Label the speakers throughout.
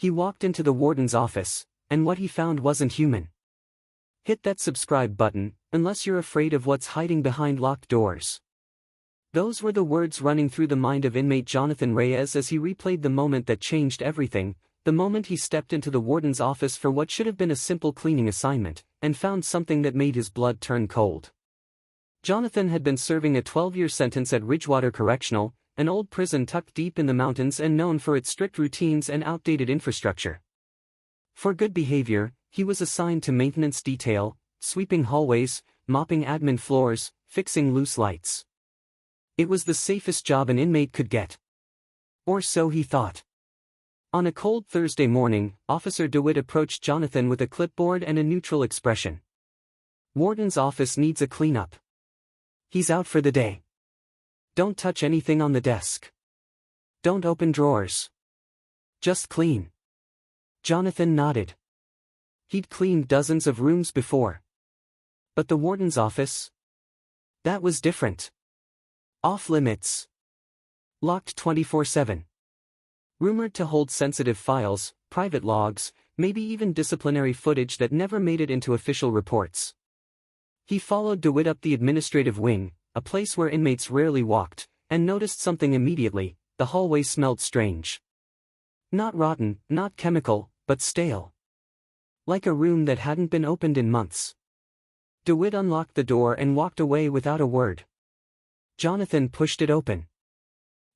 Speaker 1: He walked into the warden's office, and what he found wasn't human. Hit that subscribe button, unless you're afraid of what's hiding behind locked doors. Those were the words running through the mind of inmate Jonathan Reyes as he replayed the moment that changed everything, the moment he stepped into the warden's office for what should have been a simple cleaning assignment, and found something that made his blood turn cold. Jonathan had been serving a 12-year sentence at Ridgewater Correctional, an old prison tucked deep in the mountains and known for its strict routines and outdated infrastructure. For good behavior, he was assigned to maintenance detail, sweeping hallways, mopping admin floors, fixing loose lights. It was the safest job an inmate could get. Or so he thought. On a cold Thursday morning, Officer DeWitt approached Jonathan with a clipboard and a neutral expression. "Warden's office needs a cleanup. He's out for the day. Don't touch anything on the desk. Don't open drawers. Just clean." Jonathan nodded. He'd cleaned dozens of rooms before. But the warden's office? That was different. Off limits. Locked 24/7. Rumored to hold sensitive files, private logs, maybe even disciplinary footage that never made it into official reports. He followed DeWitt up the administrative wing, a place where inmates rarely walked, and noticed something immediately: the hallway smelled strange. Not rotten, not chemical, but stale. Like a room that hadn't been opened in months. DeWitt unlocked the door and walked away without a word. Jonathan pushed it open.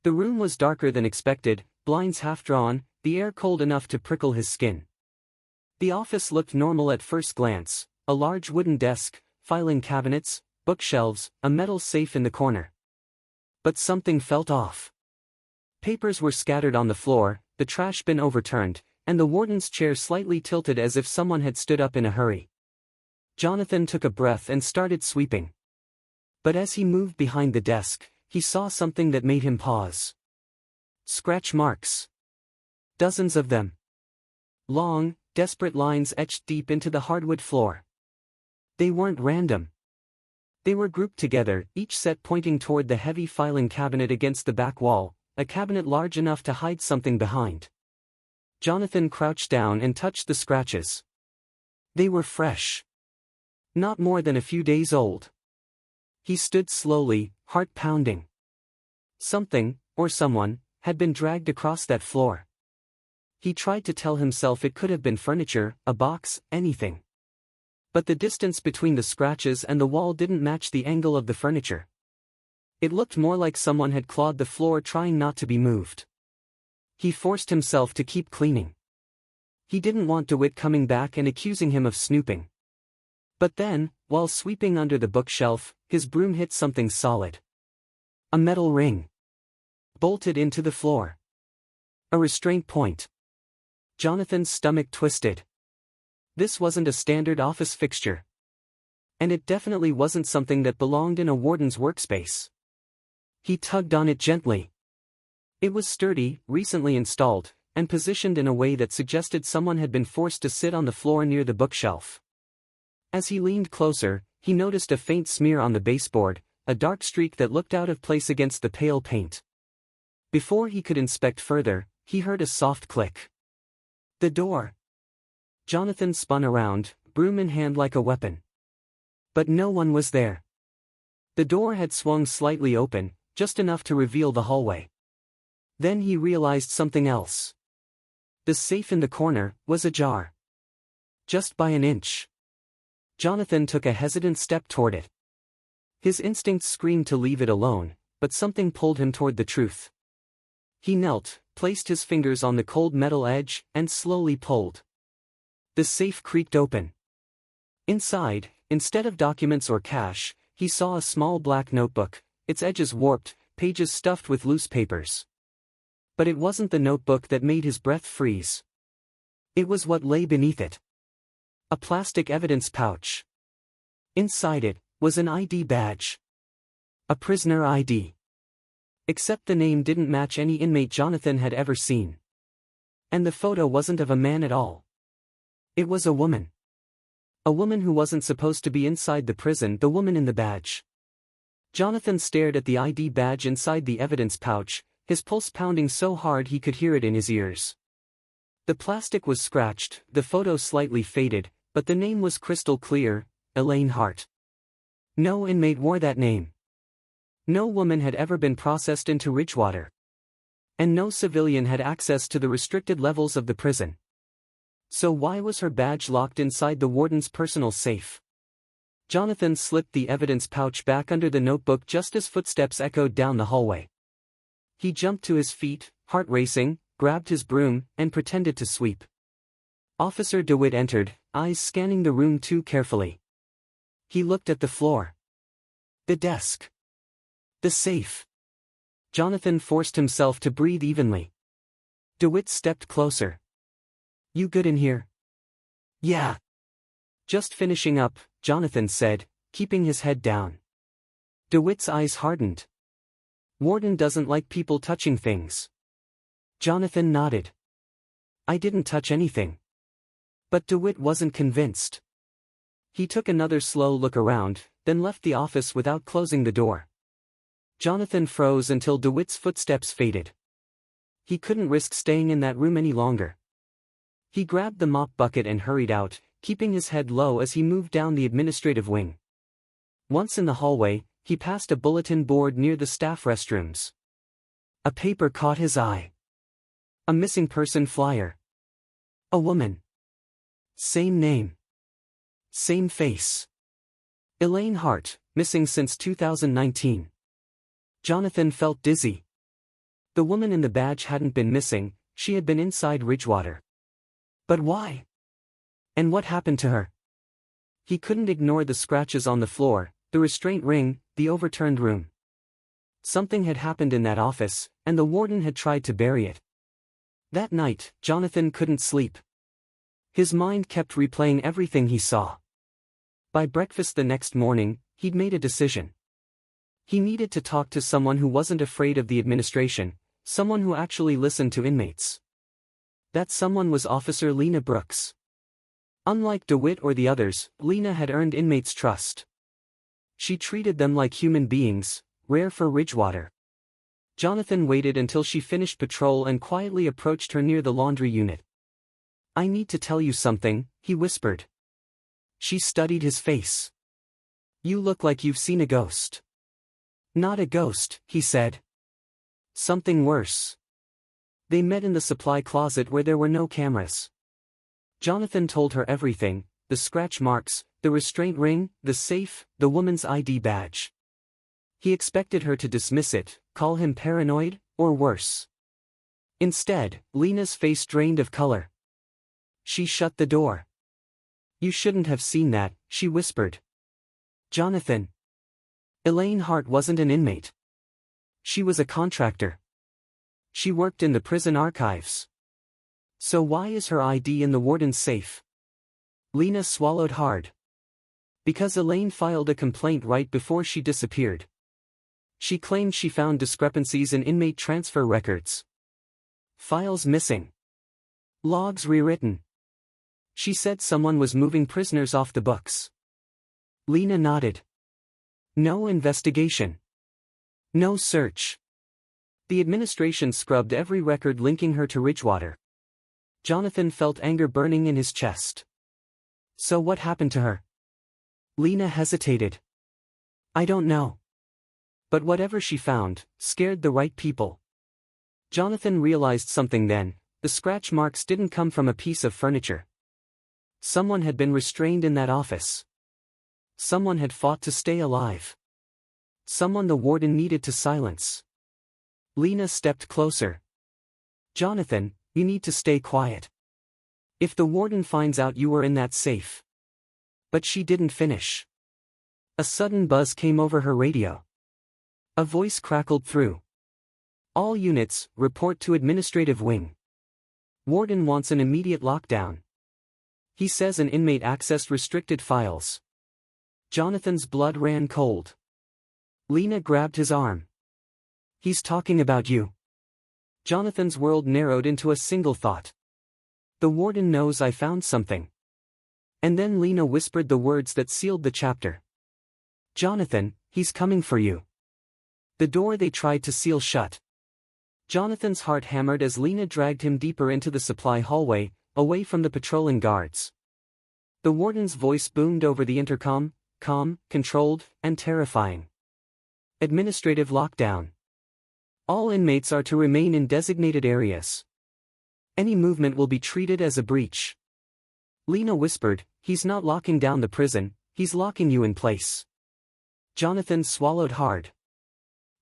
Speaker 1: The room was darker than expected, blinds half drawn, the air cold enough to prickle his skin. The office looked normal at first glance: a large wooden desk, filing cabinets, bookshelves, a metal safe in the corner. But something felt off. Papers were scattered on the floor, the trash bin overturned, and the warden's chair slightly tilted as if someone had stood up in a hurry. Jonathan took a breath and started sweeping. But as he moved behind the desk, he saw something that made him pause. Scratch marks. Dozens of them. Long, desperate lines etched deep into the hardwood floor. They weren't random. They were grouped together, each set pointing toward the heavy filing cabinet against the back wall, a cabinet large enough to hide something behind. Jonathan crouched down and touched the scratches. They were fresh. Not more than a few days old. He stood slowly, heart pounding. Something, or someone, had been dragged across that floor. He tried to tell himself it could have been furniture, a box, anything. But the distance between the scratches and the wall didn't match the angle of the furniture. It looked more like someone had clawed the floor trying not to be moved. He forced himself to keep cleaning. He didn't want DeWitt coming back and accusing him of snooping. But then, while sweeping under the bookshelf, his broom hit something solid. A metal ring. Bolted into the floor. A restraint point. Jonathan's stomach twisted. This wasn't a standard office fixture. And it definitely wasn't something that belonged in a warden's workspace. He tugged on it gently. It was sturdy, recently installed, and positioned in a way that suggested someone had been forced to sit on the floor near the bookshelf. As he leaned closer, he noticed a faint smear on the baseboard, a dark streak that looked out of place against the pale paint. Before he could inspect further, he heard a soft click. The door. Jonathan spun around, broom in hand like a weapon. But no one was there. The door had swung slightly open, just enough to reveal the hallway. Then he realized something else. The safe in the corner was ajar. Just by an inch. Jonathan took a hesitant step toward it. His instincts screamed to leave it alone, but something pulled him toward the truth. He knelt, placed his fingers on the cold metal edge, and slowly pulled. The safe creaked open. Inside, instead of documents or cash, he saw a small black notebook, its edges warped, pages stuffed with loose papers. But it wasn't the notebook that made his breath freeze. It was what lay beneath it. A plastic evidence pouch. Inside it was an ID badge. A prisoner ID. Except the name didn't match any inmate Jonathan had ever seen. And the photo wasn't of a man at all. It was a woman. A woman who wasn't supposed to be inside the prison, the woman in the badge. Jonathan stared at the ID badge inside the evidence pouch, his pulse pounding so hard he could hear it in his ears. The plastic was scratched, the photo slightly faded, but the name was crystal clear, Elaine Hart. No inmate wore that name. No woman had ever been processed into Ridgewater. And no civilian had access to the restricted levels of the prison. So why was her badge locked inside the warden's personal safe? Jonathan slipped the evidence pouch back under the notebook just as footsteps echoed down the hallway. He jumped to his feet, heart racing, grabbed his broom, and pretended to sweep. Officer DeWitt entered, eyes scanning the room too carefully. He looked at the floor. The desk. The safe. Jonathan forced himself to breathe evenly. DeWitt stepped closer. "You good in here?" "Yeah." "Just finishing up," Jonathan said, keeping his head down. DeWitt's eyes hardened. "Warden doesn't like people touching things." Jonathan nodded. "I didn't touch anything." But DeWitt wasn't convinced. He took another slow look around, then left the office without closing the door. Jonathan froze until DeWitt's footsteps faded. He couldn't risk staying in that room any longer. He grabbed the mop bucket and hurried out, keeping his head low as he moved down the administrative wing. Once in the hallway, he passed a bulletin board near the staff restrooms. A paper caught his eye. A missing person flyer. A woman. Same name. Same face. Elaine Hart, missing since 2019. Jonathan felt dizzy. The woman in the badge hadn't been missing, she had been inside Ridgewater. But why? And what happened to her? He couldn't ignore the scratches on the floor, the restraint ring, the overturned room. Something had happened in that office, and the warden had tried to bury it. That night, Jonathan couldn't sleep. His mind kept replaying everything he saw. By breakfast the next morning, he'd made a decision. He needed to talk to someone who wasn't afraid of the administration, someone who actually listened to inmates. That someone was Officer Lena Brooks. Unlike DeWitt or the others, Lena had earned inmates' trust. She treated them like human beings, rare for Ridgewater. Jonathan waited until she finished patrol and quietly approached her near the laundry unit. "I need to tell you something," he whispered. She studied his face. "You look like you've seen a ghost." "Not a ghost," he said. "Something worse." They met in the supply closet where there were no cameras. Jonathan told her everything, the scratch marks, the restraint ring, the safe, the woman's ID badge. He expected her to dismiss it, call him paranoid, or worse. Instead, Lena's face drained of color. She shut the door. "You shouldn't have seen that," she whispered. "Jonathan." Elaine Hart wasn't an inmate. She was a contractor. She worked in the prison archives. So why is her ID in the warden's safe? Lena swallowed hard. Because Elaine filed a complaint right before she disappeared. She claimed she found discrepancies in inmate transfer records. Files missing. Logs rewritten. She said someone was moving prisoners off the books. Lena nodded. No investigation. No search. The administration scrubbed every record linking her to Ridgewater. Jonathan felt anger burning in his chest. So what happened to her? Lena hesitated. "I don't know. But whatever she found, scared the right people." Jonathan realized something then, the scratch marks didn't come from a piece of furniture. Someone had been restrained in that office. Someone had fought to stay alive. Someone the warden needed to silence. Lena stepped closer. "Jonathan, you need to stay quiet. If the warden finds out you were in that safe." But she didn't finish. A sudden buzz came over her radio. A voice crackled through. "All units, report to administrative wing. Warden wants an immediate lockdown. He says an inmate accessed restricted files." Jonathan's blood ran cold. Lena grabbed his arm. "He's talking about you." Jonathan's world narrowed into a single thought. The warden knows I found something. And then Lena whispered the words that sealed the chapter. "Jonathan, he's coming for you." The door they tried to seal shut. Jonathan's heart hammered as Lena dragged him deeper into the supply hallway, away from the patrolling guards. The warden's voice boomed over the intercom, calm, controlled, and terrifying. Administrative lockdown. All inmates are to remain in designated areas. Any movement will be treated as a breach. Lena whispered, "He's not locking down the prison, he's locking you in place." Jonathan swallowed hard.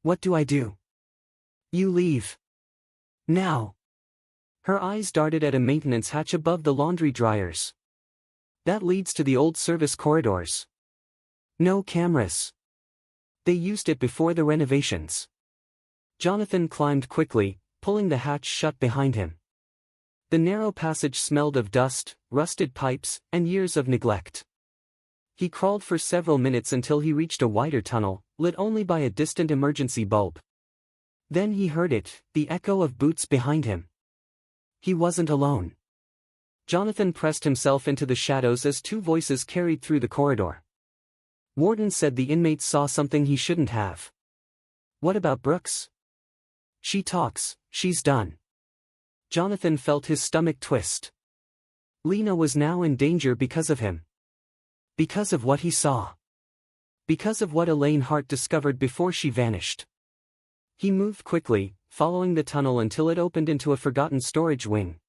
Speaker 1: "What do I do?" "You leave. Now." Her eyes darted at a maintenance hatch above the laundry dryers. "That leads to the old service corridors. No cameras. They used it before the renovations." Jonathan climbed quickly, pulling the hatch shut behind him. The narrow passage smelled of dust, rusted pipes, and years of neglect. He crawled for several minutes until he reached a wider tunnel, lit only by a distant emergency bulb. Then he heard it, the echo of boots behind him. He wasn't alone. Jonathan pressed himself into the shadows as two voices carried through the corridor. Warden said the inmate saw something he shouldn't have. "What about Brooks?" "She talks, she's done." Jonathan felt his stomach twist. Lena was now in danger because of him. Because of what he saw. Because of what Elaine Hart discovered before she vanished. He moved quickly, following the tunnel until it opened into a forgotten storage wing.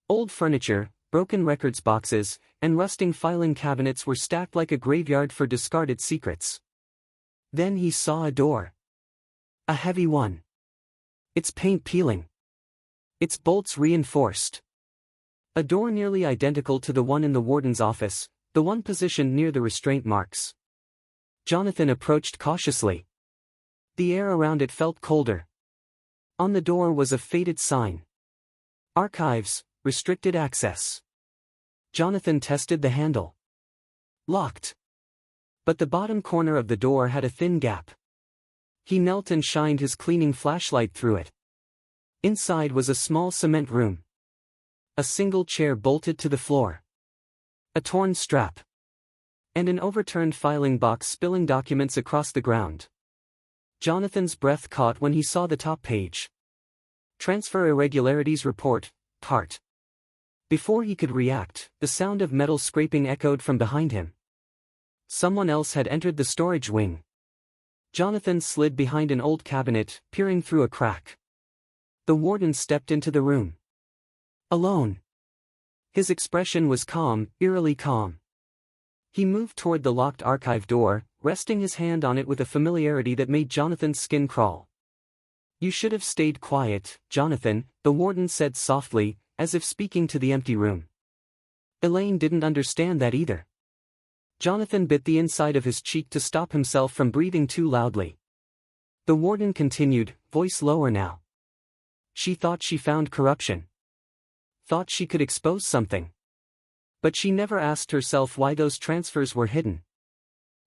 Speaker 1: Old furniture, broken records boxes, and rusting filing cabinets were stacked like a graveyard for discarded secrets. Then he saw a door. A heavy one. Its paint peeling. Its bolts reinforced. A door nearly identical to the one in the warden's office, the one positioned near the restraint marks. Jonathan approached cautiously. The air around it felt colder. On the door was a faded sign. "Archives, restricted access." Jonathan tested the handle. Locked. But the bottom corner of the door had a thin gap. He knelt and shined his cleaning flashlight through it. Inside was a small cement room. A single chair bolted to the floor. A torn strap. And an overturned filing box spilling documents across the ground. Jonathan's breath caught when he saw the top page. Transfer Irregularities Report, Part. Before he could react, the sound of metal scraping echoed from behind him. Someone else had entered the storage wing. Jonathan slid behind an old cabinet, peering through a crack. The warden stepped into the room. Alone. His expression was calm, eerily calm. He moved toward the locked archive door, resting his hand on it with a familiarity that made Jonathan's skin crawl. "You should have stayed quiet, Jonathan," the warden said softly, as if speaking to the empty room. Elaine didn't understand that either. Jonathan bit the inside of his cheek to stop himself from breathing too loudly. The warden continued, voice lower now. "She thought she found corruption. Thought she could expose something. But she never asked herself why those transfers were hidden."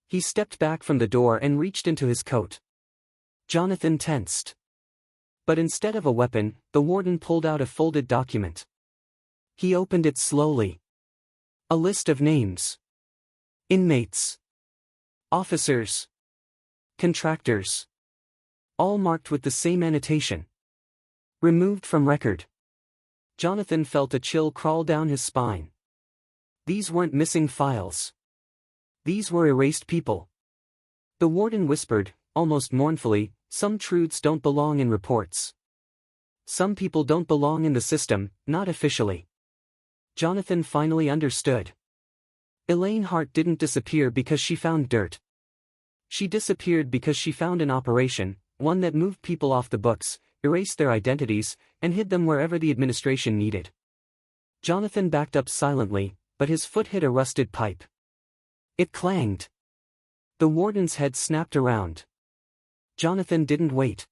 Speaker 1: He stepped back from the door and reached into his coat. Jonathan tensed. But instead of a weapon, the warden pulled out a folded document. He opened it slowly. A list of names. Inmates. Officers. Contractors. All marked with the same annotation. Removed from record. Jonathan felt a chill crawl down his spine. These weren't missing files. These were erased people. The warden whispered, almost mournfully, "Some truths don't belong in reports. Some people don't belong in the system, not officially." Jonathan finally understood. Elaine Hart didn't disappear because she found dirt. She disappeared because she found an operation, one that moved people off the books, erased their identities, and hid them wherever the administration needed. Jonathan backed up silently, but his foot hit a rusted pipe. It clanged. The warden's head snapped around. Jonathan didn't wait.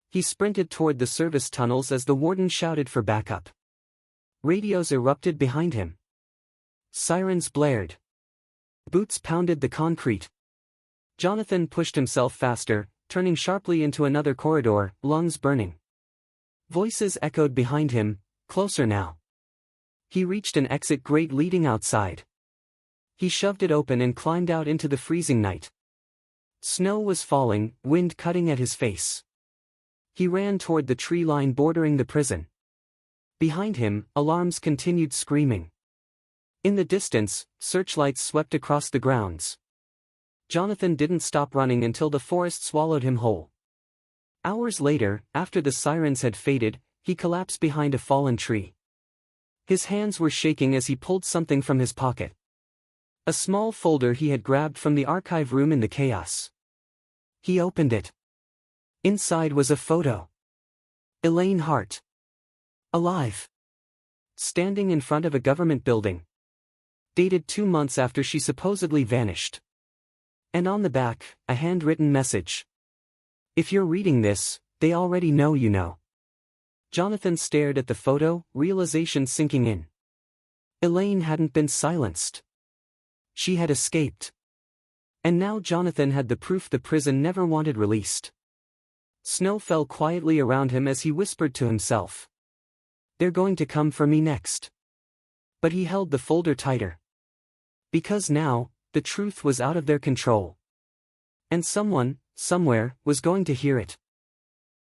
Speaker 1: He sprinted toward the service tunnels as the warden shouted for backup. Radios erupted behind him. Sirens blared. Boots pounded the concrete. Jonathan pushed himself faster, turning sharply into another corridor, lungs burning. Voices echoed behind him, closer now. He reached an exit grate leading outside. He shoved it open and climbed out into the freezing night. Snow was falling, wind cutting at his face. he ran toward the tree line bordering the prison. Behind him, alarms continued screaming. In the distance, searchlights swept across the grounds. Jonathan didn't stop running until the forest swallowed him whole. Hours later, after the sirens had faded, he collapsed behind a fallen tree. His hands were shaking as he pulled something from his pocket. A small folder he had grabbed from the archive room in the chaos. He opened it. Inside was a photo. Elaine Hart. Alive. Standing in front of a government building. Dated 2 months after she supposedly vanished. And on the back, a handwritten message. If you're reading this, they already know you know. Jonathan stared at the photo, realization sinking in. Elaine hadn't been silenced. She had escaped. And now Jonathan had the proof the prison never wanted released. Snow fell quietly around him as he whispered to himself. They're going to come for me next. But he held the folder tighter. Because now, the truth was out of their control. And someone, somewhere, was going to hear it.